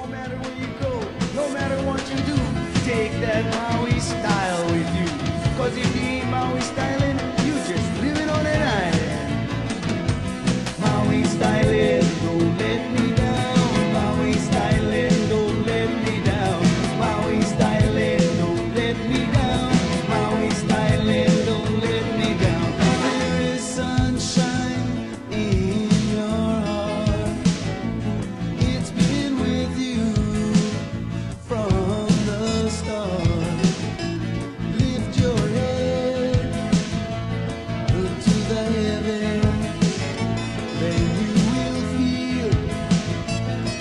no matter where you go, no matter what you do, take that Maui style with you. Cause if you ain't Maui styling, you just living on an island. Maui styling, don't let me down. Maui styling, don't let me down. Maui styling, don't let me down. Maui styling, don't let me down. There is sunshine in your heart. It's been with you from the start. Lift your head, look to the heavens, then you will feel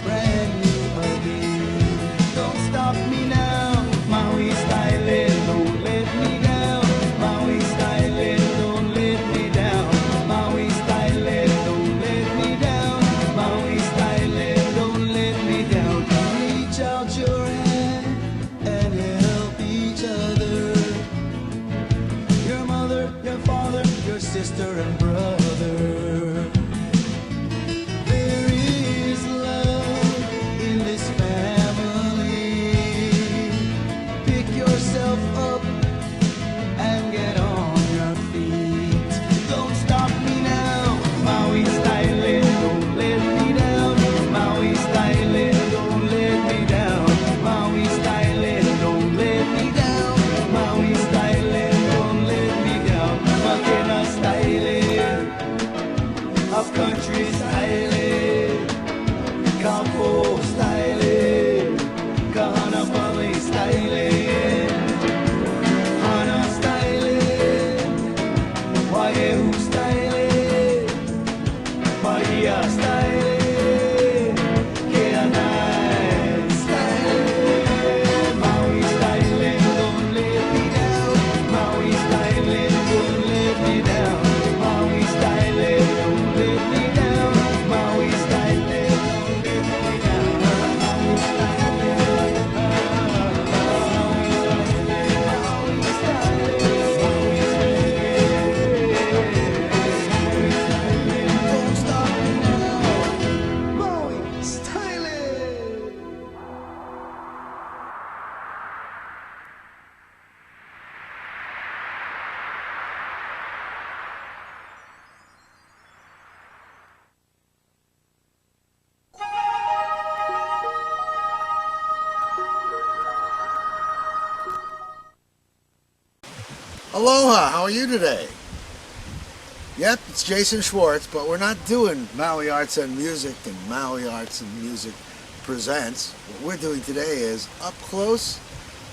brand new again. Don't stop me now, Maui styling, don't let me down. Maui styling, don't let me down. Maui styling, don't let me down. Maui styling, don't let me down. Reach out your hand and help each other. Your mother, your father, your sister and brother. There is love in this family. Pick yourself up and get on your feet. Don't stop me now, Maui styling, don't let me down. Maui styling, don't let me down. Maui styling, don't let me down. Maui styling, don't let me down. Makena styling, up country styling, Campo styling, Kahana Valley styling, Hana styling, Waihu styling, Bahia styling, Keanai styling. Maui styling, don't let me down. Maui styling, don't let me down. Maui styling, don't let me down. Maui styling, don't let me down. Maui styling, Maui styling, don't stop me now. Maui styling. Aloha, how are you today? Yep, it's Jason Schwartz, but we're not doing Maui Arts and Music and Maui Arts and Music Presents. What we're doing today is up close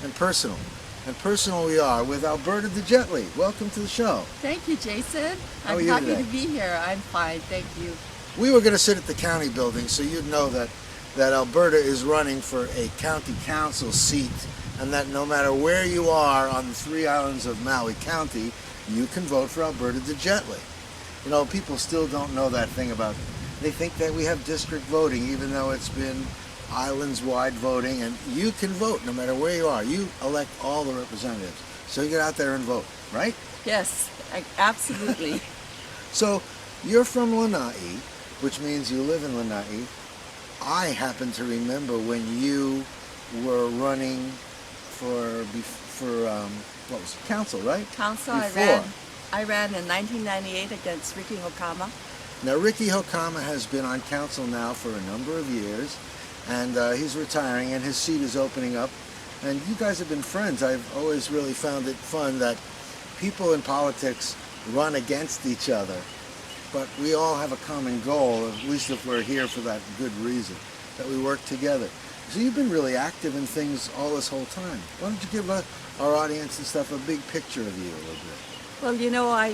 and personal. And personal we are with Alberta DeJetley. Welcome to the show. Thank you, Jason. How are I'm you happy today? to be here. I'm fine, thank you. We were going to sit at the county building, so you'd know that Alberta is running for a county council seat, and that no matter where you are on the 3 islands of Maui County, you can vote for Alberta DeJetley. You know, people still don't know that thing about, they think that we have district voting, even though it's been islands-wide voting, and you can vote no matter where you are. You elect all the representatives. So you get out there and vote, right? Yes, absolutely. So you're from Lanai, which means you live in Lanai. I happen to remember when you were running for what was it, council, right? Council, Before. I ran in 1998 against Ricky Hokama. Now Ricky Hokama has been on council now for a number of years, and he's retiring, and his seat is opening up. And you guys have been friends. I've always really found it fun that people in politics run against each other, but we all have a common goal, at least if we're here for that good reason, that we work together. So you've been really active in things all this whole time. Why don't you give our audience and stuff a big picture of you a little bit? Well, you know, a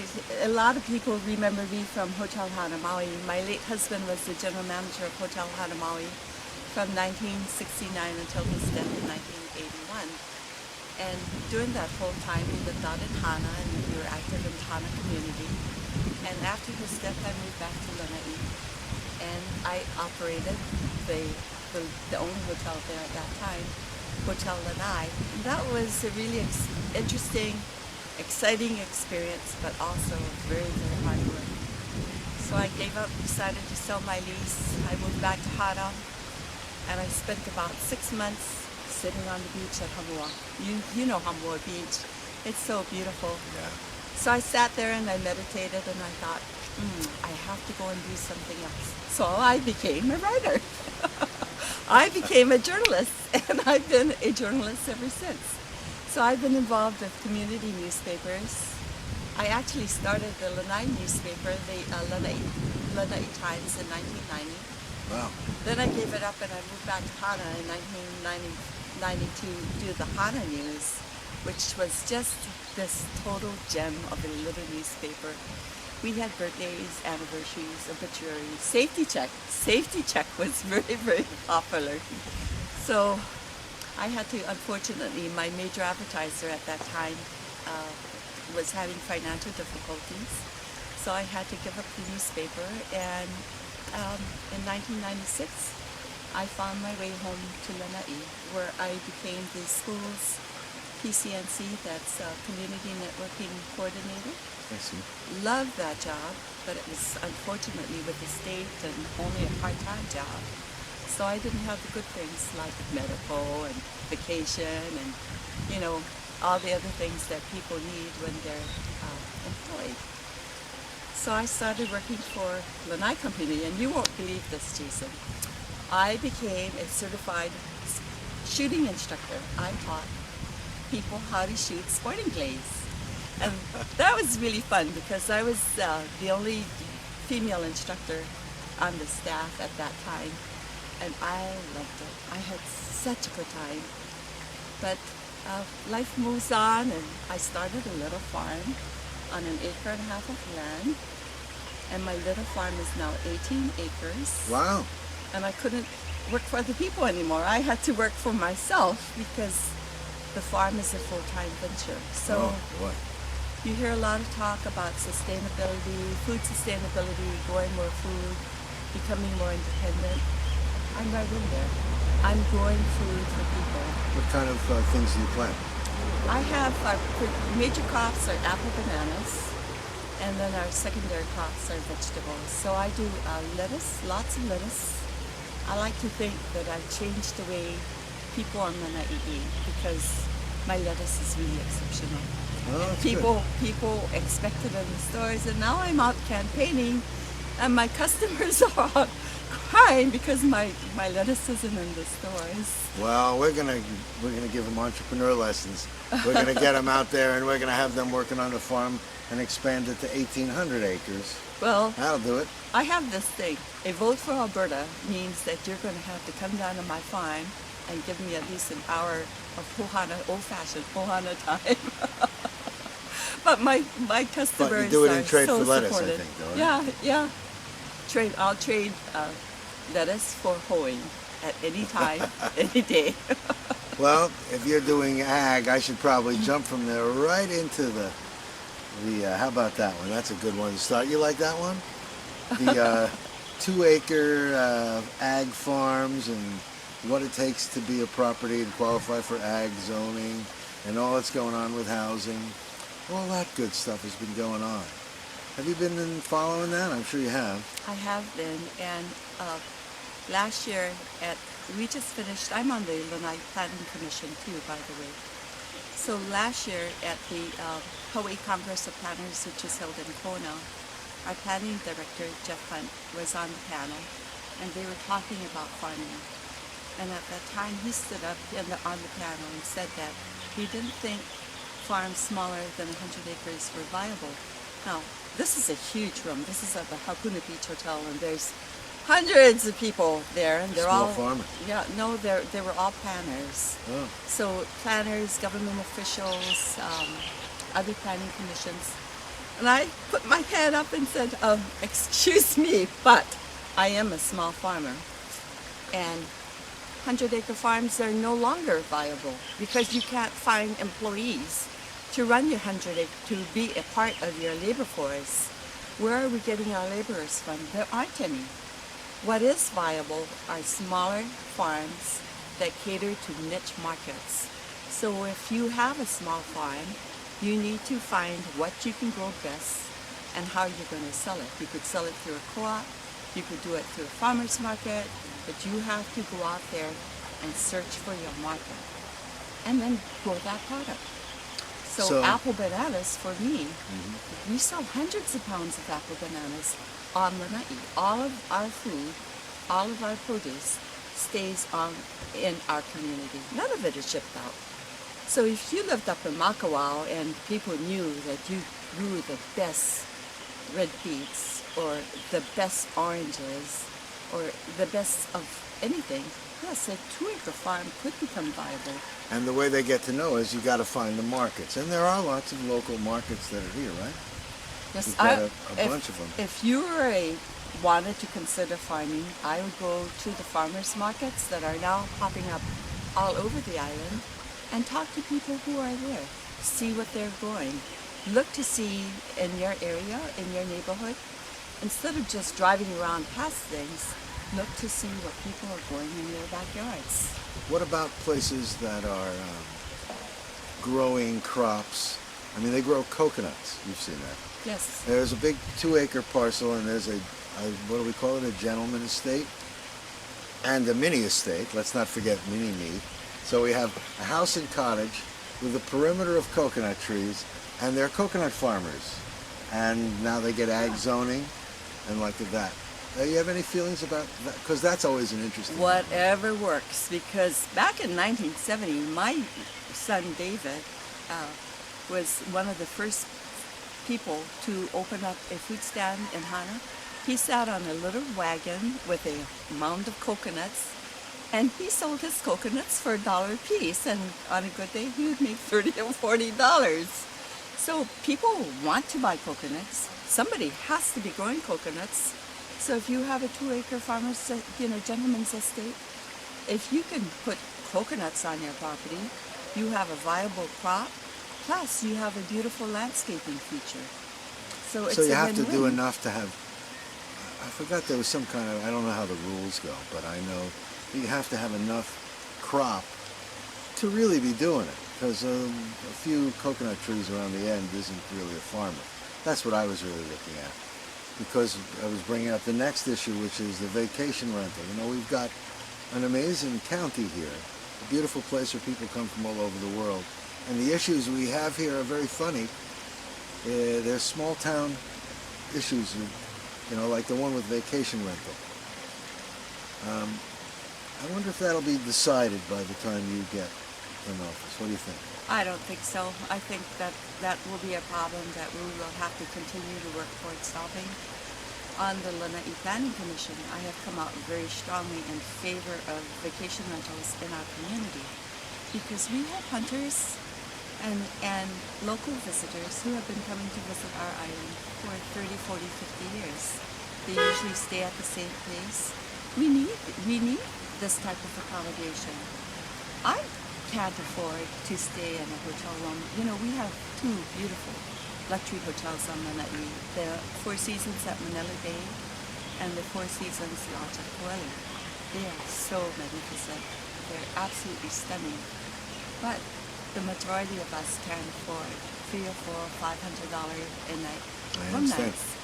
lot of people remember me from Hotel Hana Maui. My late husband was the general manager of Hotel Hana Maui from 1969 until his death in 1981. And during that whole time, we lived out in Hana, and we were active in the Hana community. And after his death, I moved back to Lanai, and I operated the only hotel there at that time, Hotel Lanai. And that was a really interesting, exciting experience, but also very, very hard work. So I gave up, decided to sell my lease. I moved back to Hana, and I spent about 6 months sitting on the beach at Hamua. You know Hamua Beach. It's so beautiful. Yeah. So I sat there and I meditated and I thought, I have to go and do something else. So I became a writer. I became a journalist, and I've been a journalist ever since. So I've been involved with community newspapers. I actually started the Lanai newspaper, the Lanai Times, in 1990. Wow. Then I gave it up and I moved back to Hana in 1992 to do the Hana News, which was just this total gem of a little newspaper. We had birthdays, anniversaries, obituaries, safety check. Safety check was very, very popular. So I had to, unfortunately, my major advertiser at that time was having financial difficulties. So I had to give up the newspaper, and in 1996, I found my way home to Lanai, where I became the school's PCNC, that's Community Networking Coordinator. I see. Loved that job, but it was unfortunately with the state and only a part-time job. So I didn't have the good things like medical and vacation and, you know, all the other things that people need when they're employed. So I started working for Lanai Company, and you won't believe this, Jason. I became a certified shooting instructor. I taught people how to shoot sporting clays. And that was really fun because I was the only female instructor on the staff at that time, and I loved it. I had such a good time. But life moves on, and I started a little farm on 1.5 acres of land, and my little farm is now 18 acres. Wow. And I couldn't work for other people anymore. I had to work for myself because the farm is a full-time venture. So Oh, boy. you hear a lot of talk about sustainability, food sustainability, growing more food, becoming more independent. I'm right in there. I'm growing food for people. What kind of things do you plant? I have our major crops are apple, bananas, and then our secondary crops are vegetables. So I do lettuce, lots of lettuce. I like to think that I've changed the way people on Lanai eat because my lettuce is really exceptional. Oh, that's People expect it in the stores, and now I'm out campaigning, and my customers are crying because my lettuce isn't in the stores. good. Well, we're gonna give them entrepreneur lessons. We're gonna get them out there, and we're gonna have them working on the farm and expand it to 1,800 acres. Well, That'll do it. I have this thing. A vote for Alberta means that you're going to have to come down to my farm and give me at least an hour of Pohana, old-fashioned Pohana time. But my customers But you do it in are trade so for lettuce, I supportive. think, though, right? Yeah. I'll trade lettuce for hoeing at any time, any day. Well, if you're doing ag, I should probably jump from there right into the how about that one? That's a good one to start. You like that one? The 2-acre ag farms and what it takes to be a property and qualify for ag zoning and all that's going on with housing. All that good stuff has been going on. Have you been following that? I'm sure you have. I have been, and last year we just finished, I'm on the Lanai Planning Commission too, by the way. So last year at the Hawaii Congress of Planners, which is held in Kona, our planning director, Jeff Hunt, was on the panel, and they were talking about farming. And at that time, he stood up on the panel and said that he didn't think farms smaller than 100 acres were viable. Now, this is a huge room. This is at the Hakuna Beach Hotel, and there's hundreds of people there, and they're Small all farmers. Yeah, no, they were all planners. Oh. So planners, government officials, other planning commissions. And I put my hand up and said, excuse me, but I am a small farmer. And 100-acre farms are no longer viable because you can't find employees to run your 100-acre, to be a part of your labor force. Where are we getting our laborers from? There aren't any. What is viable are smaller farms that cater to niche markets. So if you have a small farm, you need to find what you can grow best and how you're going to sell it. You could sell it through a co-op, you could do it through a farmer's market, but you have to go out there and search for your market and then grow that product. So apple bananas for me, we sell hundreds of pounds of apple bananas on Lanai. All of our food, all of our produce stays in our community. None of it is shipped out. So if you lived up in Makawao and people knew that you grew the best red beets or the best oranges or the best of anything, yes, a 2-acre farm could become viable. And the way they get to know is you got to find the markets. And there are lots of local markets that are here, right? Yes, You've got a bunch of them. If you wanted to consider farming, I would go to the farmers markets that are now popping up all over the island and talk to people who are there. See what they're growing. Look to see in your area, in your neighborhood, instead of just driving around past things, look to see what people are growing in their backyards. What about places that are growing crops? I mean, they grow coconuts. You've seen that. Yes. There's a big 2-acre parcel, and there's a what do we call it, a gentleman estate and a mini estate. Let's not forget mini-me. So we have a house and cottage with a perimeter of coconut trees, and they're coconut farmers. And now they get ag zoning and like that. You have any feelings about that? Because that's always an interesting one. Whatever works, because back in 1970, my son David was one of the first people to open up a food stand in Hana. He sat on a little wagon with a mound of coconuts, and he sold his coconuts for $1 a piece, and on a good day he would make $30 or $40. So people want to buy coconuts. Somebody has to be growing coconuts. So if you have a 2-acre farmer's, gentleman's estate, if you can put coconuts on your property, you have a viable crop, plus you have a beautiful landscaping feature. So it's So you a have to do win-win. enough to have, I forgot there was some kind of, I don't know how the rules go, but I know you have to have enough crop to really be doing it. Because a few coconut trees around the end isn't really a farmer. That's what I was really looking at. Because I was bringing up the next issue, which is the vacation rental. We've got an amazing county here, a beautiful place where people come from all over the world. And the issues we have here are very funny. They're small town issues, like the one with vacation rental. I wonder if that'll be decided by the time you get in office. What do you think? I don't think so. I think that will be a problem that we will have to continue to work towards solving. On the Lanai Planning Commission, I have come out very strongly in favor of vacation rentals in our community because we have hunters and local visitors who have been coming to visit our island for 30, 40, 50 years. They usually stay at the same place. We need this type of accommodation. I can't afford to stay in a hotel room. We have 2 beautiful luxury hotels on Lanai. The Four Seasons at Manila Bay and the Four Seasons Lodge at Kauai. They are so magnificent. They're absolutely stunning. But the majority of us can't afford $300 or $400, $500 a night room nights.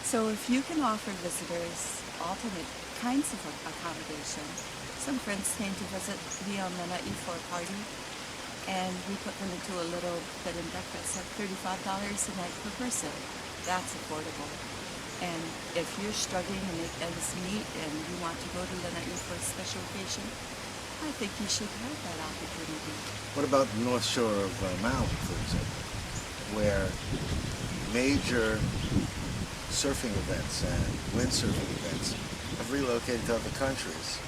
So if you can offer visitors alternate kinds of accommodation. Some friends came to visit me on Lanai for a party, and we put them into a little bed and breakfast at $35 a night per person. That's affordable. And if you're struggling to make ends meet and you want to go to Lanai for a special occasion, I think you should have that opportunity. What about the North Shore of Maui, for example, where major surfing events and windsurfing events have relocated to other countries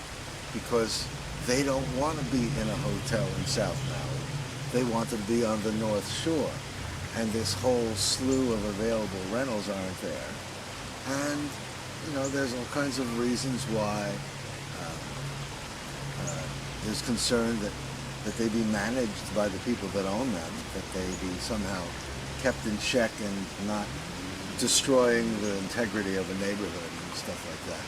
because they don't want to be in a hotel in South Maui. They want to be on the North Shore. And this whole slew of available rentals aren't there. And, there's all kinds of reasons why there's concern that they be managed by the people that own them, that they be somehow kept in check and not destroying the integrity of a neighborhood and stuff like that.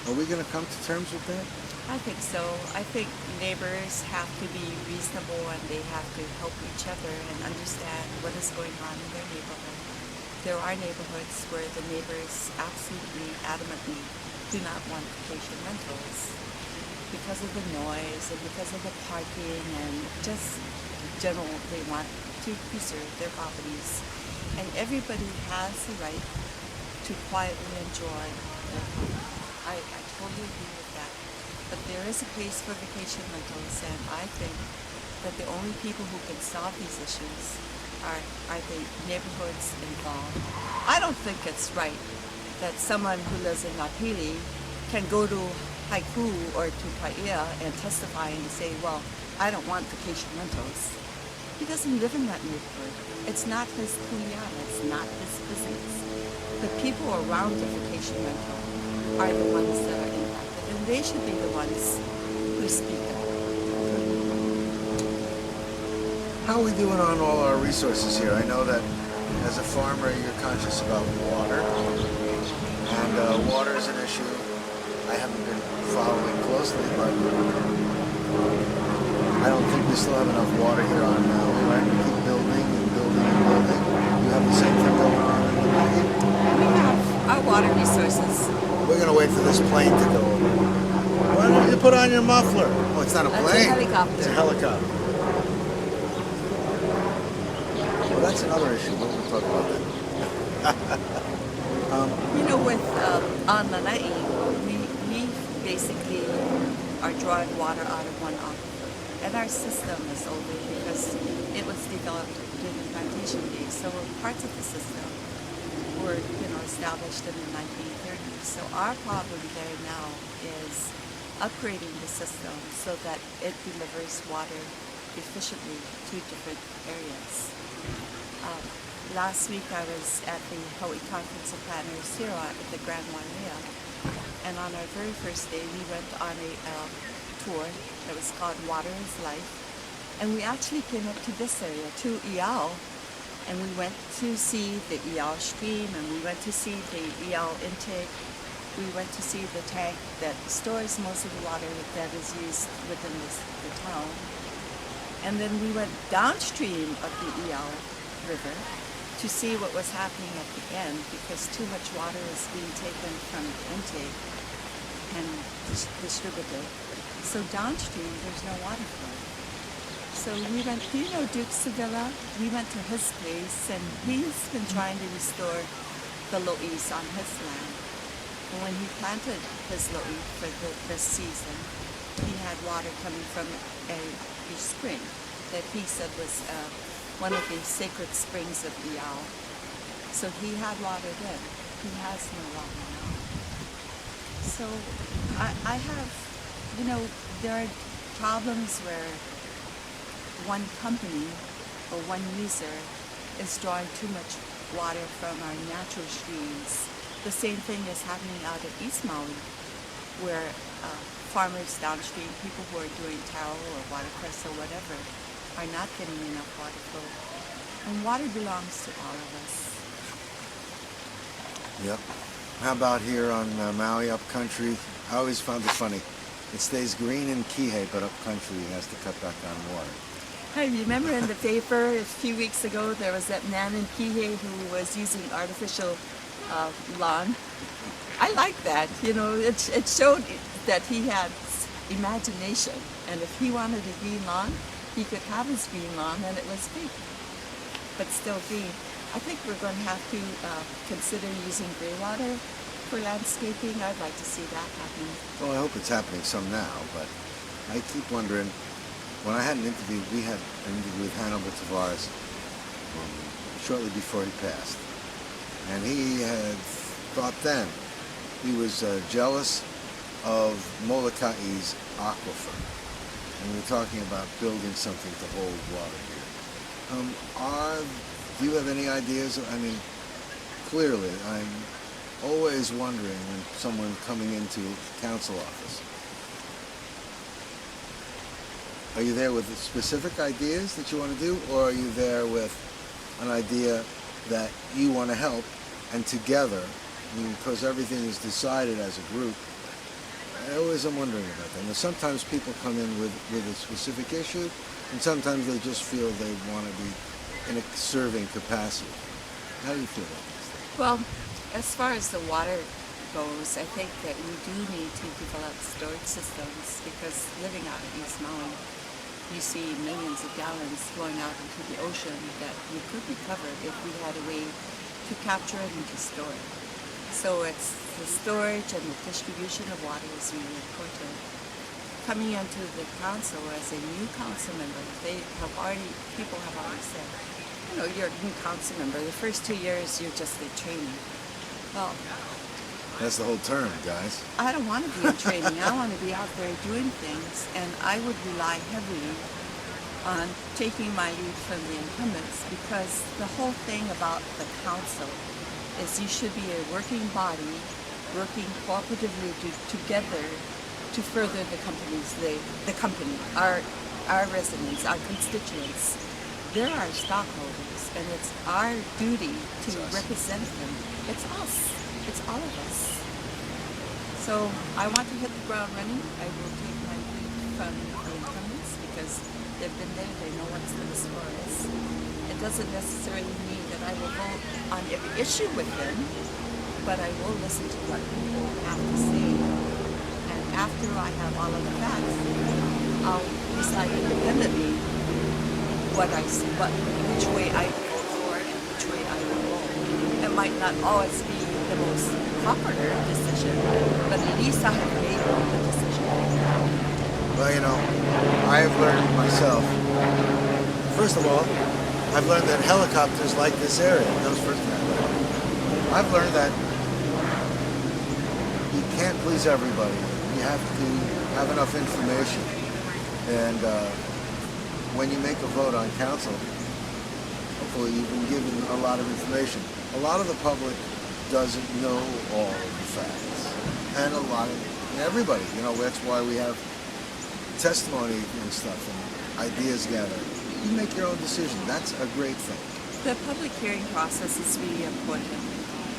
Are we going to come to terms with that? I think so. I think neighbors have to be reasonable and they have to help each other and understand what is going on in their neighborhood. There are neighborhoods where the neighbors absolutely adamantly do not want vacation rentals because of the noise and because of the parking and just in general, they want to preserve their properties. And everybody has the right to quietly enjoy their home. I totally agree with that. But there is a place for vacation rentals, and I think that the only people who can solve these issues are the neighborhoods involved. I don't think it's right that someone who lives in Napili can go to Haiku or to Paia and testify and say, well, I don't want vacation rentals. He doesn't live in that neighborhood. It's not his kuleana, it's not his business. The people around the vacation rental are the ones that are impacted, and they should be the ones who speak up. How are we doing on all our resources here? I know that as a farmer you're conscious about water, and water is an issue I haven't been following closely, but I don't think we still have enough water here on Maui, right? We keep building and building and building. You have the same thing going on in the Maui? We have our water resources. We're going to wait for this plane to go over. Why don't you put on your muffler? Oh, it's not a That's plane. a helicopter. It's a helicopter. Well, that's another issue. We'll talk about that. With on Lanai, we basically are drawing water out of one aquifer. And our system is older because it was developed during plantation days. So parts of the system were, established in the 1930s. So our problem there now is upgrading the system so that it delivers water efficiently to different areas. Last week I was at the Hawaii Conference of Planners here at the Grand Wailea, and on our very first day we went on a tour that was called Water is Life, and we actually came up to this area, to Iao, and we went to see the Iao stream, and we went to see the Iao intake. We went to see the tank that stores most of the water that is used within the town, and then we went downstream of the Iao River to see what was happening at the end, because too much water is being taken from the intake and distributed. So downstream, there's no water flow. So we went, Duke Sevilla? We went to his place, and he's been trying to restore the lo'is on his land. And when he planted his lo'i for this season, he had water coming from a spring that he said was one of the sacred springs of Iao. So he had water then. He has no water now. So I have, there are problems where one company or one user is drawing too much water from our natural streams. The same thing is happening out at East Maui, where farmers downstream, people who are doing taro or watercress or whatever, are not getting enough water flow. And water belongs to all of us. Yep. How about here on Maui up country? I always found it funny. It stays green in Kihei, but up country has to cut back on water. I remember in the paper a few weeks ago there was that man in Kihei who was using artificial lawn. I like that. It showed that he had imagination, and if he wanted a green lawn, he could have his green lawn, and it was big, but still green. I think we're going to have to consider using gray water for landscaping. I'd like to see that happen. Well, I hope it's happening some now, but I keep wondering, when I had an interview, we had an interview with Hannibal Tavares shortly before he passed, and he had thought then he was jealous of Molokai's aquifer. And we're talking about building something to hold water here. Do you have any ideas? I mean, clearly, I'm always wondering when someone coming into council office, are you there with specific ideas that you want to do, or are you there with an idea that you want to help, and together, because everything is decided as a group, I always am wondering about that. Now, sometimes people come in with a specific issue, and sometimes they just feel they want to be in a serving capacity. How do you feel about this? Well, as far as the water goes, I think that we do need to develop storage systems because living out in East Maui, you see millions of gallons flowing out into the ocean that we could recover if we had a way to capture it and to store it. So it's the storage and the distribution of water is really important. Coming into the council as a new council member, people have already said, you know, you're a new council member. The first 2 years, you're just a trainee. Well, That's the whole term, guys. I don't want to be in training. I want to be out there doing things, and I would rely heavily on taking my lead from the incumbents because the whole thing about the council is you should be a working body, working cooperatively together to further the company, our residents, our constituents. They're our stockholders, and it's our duty to represent them. It's us. It's all of us. So I want to hit the ground running. I will take my lead from the incumbents because they've been there. They know what's the score is. It doesn't necessarily mean that I will vote on every issue with them, but I will listen to what people have to say. And after I have all of the facts, I'll decide independently which way I vote for and which way I will vote. It might not always be the most popular decision, but at least I have made the decision. Well, you know, I have learned myself. First of all, I've learned that helicopters like this area. That was the first thing I learned. I've learned that you can't please everybody. You have to have enough information. And when you make a vote on council, hopefully you've been given a lot of information. A lot of the public doesn't know all of the facts. And everybody, you know, that's why we have testimony and stuff and ideas gathered. You make your own decision. That's a great thing. The public hearing process is really important.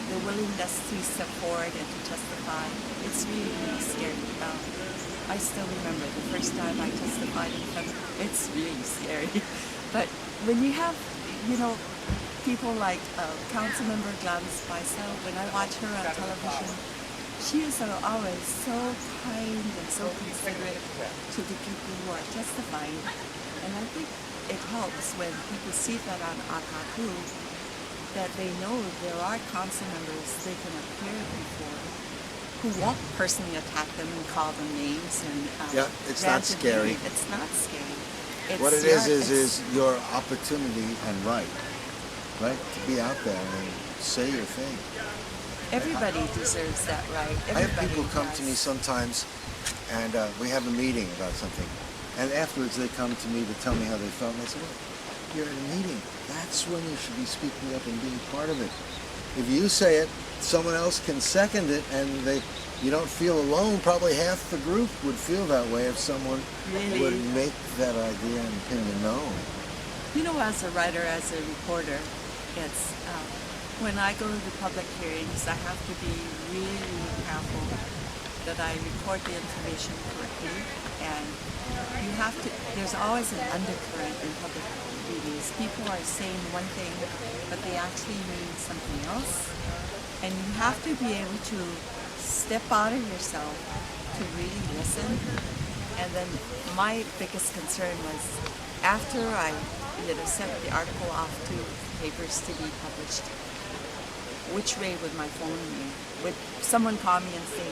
The willingness to step forward and to testify, it's really, really scary. I still remember the first time I testified in front of it's really scary. But when you have, you know, people like Councilmember Gladys Bicel, when I watch her on television, she is always so kind and so considerate to the people who are testifying. And I think it helps when people see that on Akaku, that they know there are council members they can appear before who won't personally attack them and call them names and yeah, it's not scary. It's not scary. It's what it is your opportunity and right to be out there and say your thing. Everybody deserves that right. Everybody I have people come does. to me sometimes, and we have a meeting about something, and afterwards they come to me to tell me how they felt, and I say, well, you're at a meeting. That's when you should be speaking up and being part of it. If you say it, someone else can second it, and you don't feel alone. Probably half the group would feel that way if someone would make that idea and opinion known. You know, as a writer, as a reporter, it's when I go to the public hearings, I have to be really, really careful that I record the information correctly, and you have to. There's always an undercurrent in public meetings. People are saying one thing, but they actually mean something else, and you have to be able to step out of yourself to really listen. And then my biggest concern was after I sent the article off to papers to be published, which way would my phone ring? Would someone call me and say,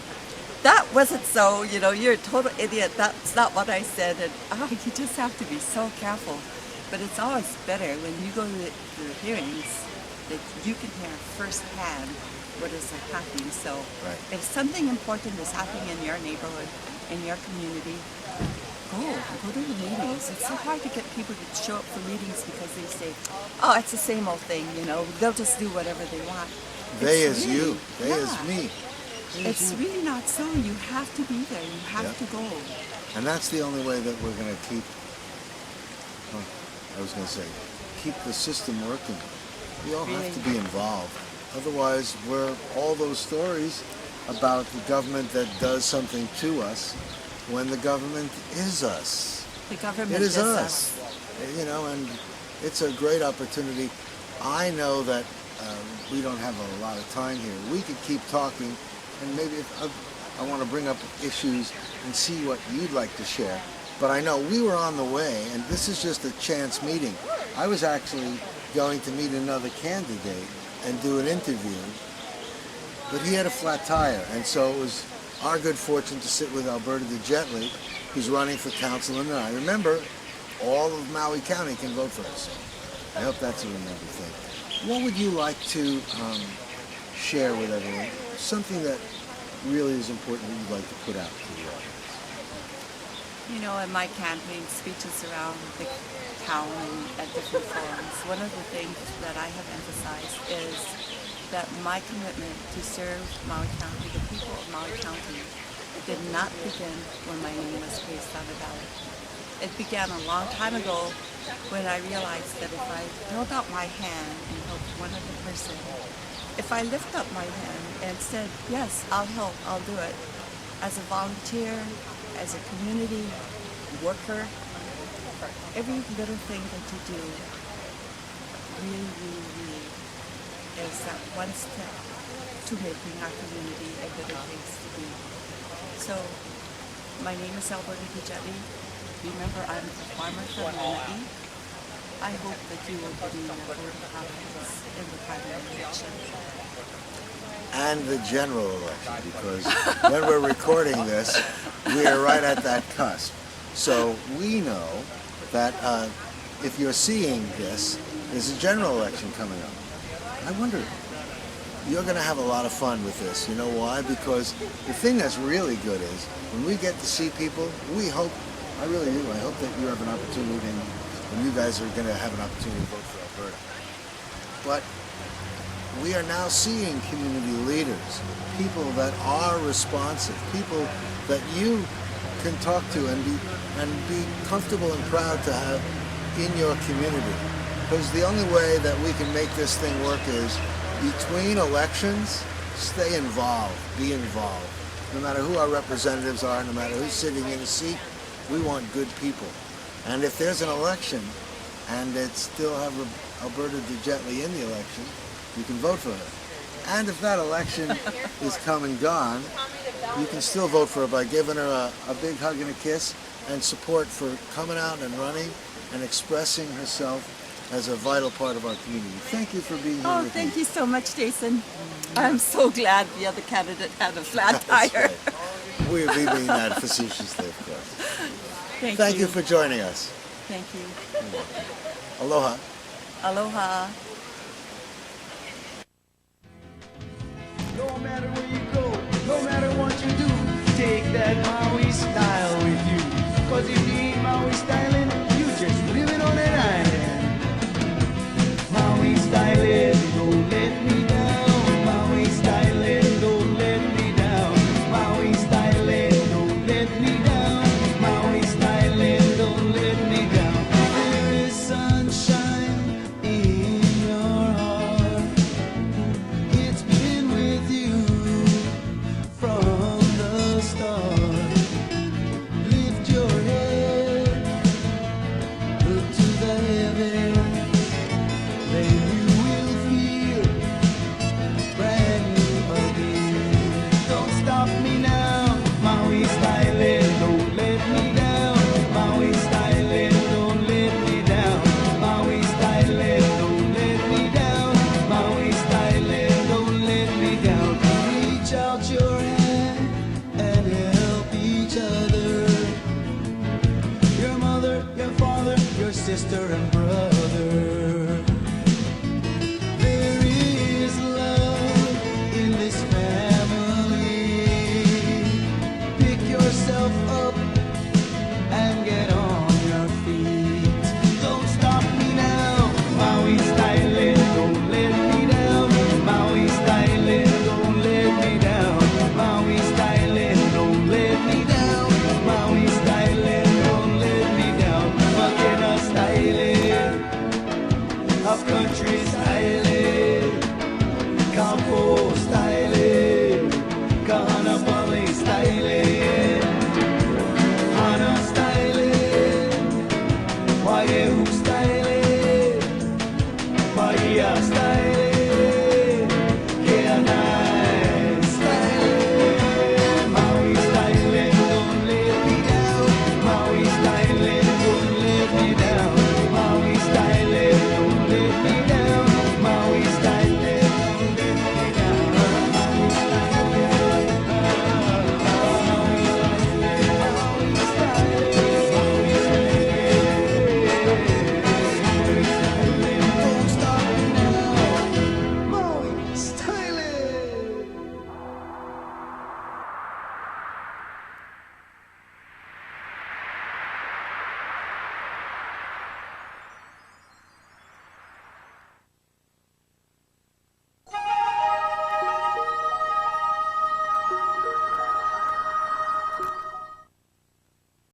that wasn't so, you're a total idiot, that's not what I said, and you just have to be so careful. But it's always better when you go to the hearings that you can hear firsthand what is happening. So if something important is happening in your neighborhood, in your community, go to the meetings. It's so hard to get people to show up for meetings because they say, oh, it's the same old thing, they'll just do whatever they want. They is you, they is me. It's really not so. You have to be there. You have to go. And that's the only way that we're going to keep the system working. We all have to be involved. Otherwise, we're all those stories about the government that does something to us when the government is us. The government is us. And it's a great opportunity. I know that we don't have a lot of time here. We could keep talking and maybe I want to bring up issues and see what you'd like to share. But I know we were on the way, and this is just a chance meeting. I was actually going to meet another candidate and do an interview, but he had a flat tire, and so it was our good fortune to sit with Alberta DeJetley, who's running for council in Maui. Remember, all of Maui County can vote for us. I hope that's a remember thing. What would you like to share with everyone? Something that really is important that you'd like to put out to the audience. You know, in my campaign speeches around the town and at different forums, one of the things that I have emphasized is that my commitment to serve Maui County, the people of Maui County, did not begin when my name was placed on the ballot. It began a long time ago when I realized that if I held out my hand and helped one other person, if I lift up my hand and said, yes, I'll help, I'll do it, as a volunteer, as a community worker, every little thing that you do really is that one step to making our community a better place to be. So, my name is Alberta DeJetley. Remember, I'm a farmer from Maui. I hope that you will give me a vote of confidence in the primary election. And the general election, because when we're recording this, we are right at that cusp. So we know that if you're seeing this, there's a general election coming up. I wonder, you're going to have a lot of fun with this. You know why? Because the thing that's really good is when we get to see people, we hope, I really do, I hope that you have an opportunity and you guys are going to have an opportunity to vote for Alberta. But we are now seeing community leaders, people that are responsive, people that you can talk to and be comfortable and proud to have in your community. Because the only way that we can make this thing work is between elections, stay involved, be involved. No matter who our representatives are, no matter who's sitting in a seat, we want good people. And if there's an election and it still have Alberta DeJetley in the election, you can vote for her. And if that election is come and gone, you can still vote for her by giving her a big hug and a kiss and support for coming out and running and expressing herself as a vital part of our community. Thank you for being here with me. Thank you so much, Jason. I'm so glad the other candidate had a flat tire. That's right. We mean that facetiously, of course. Thank you for joining us. Thank you. Aloha. Aloha. No matter where you go, no matter what you do, take that Maui style with you. 'Cause if you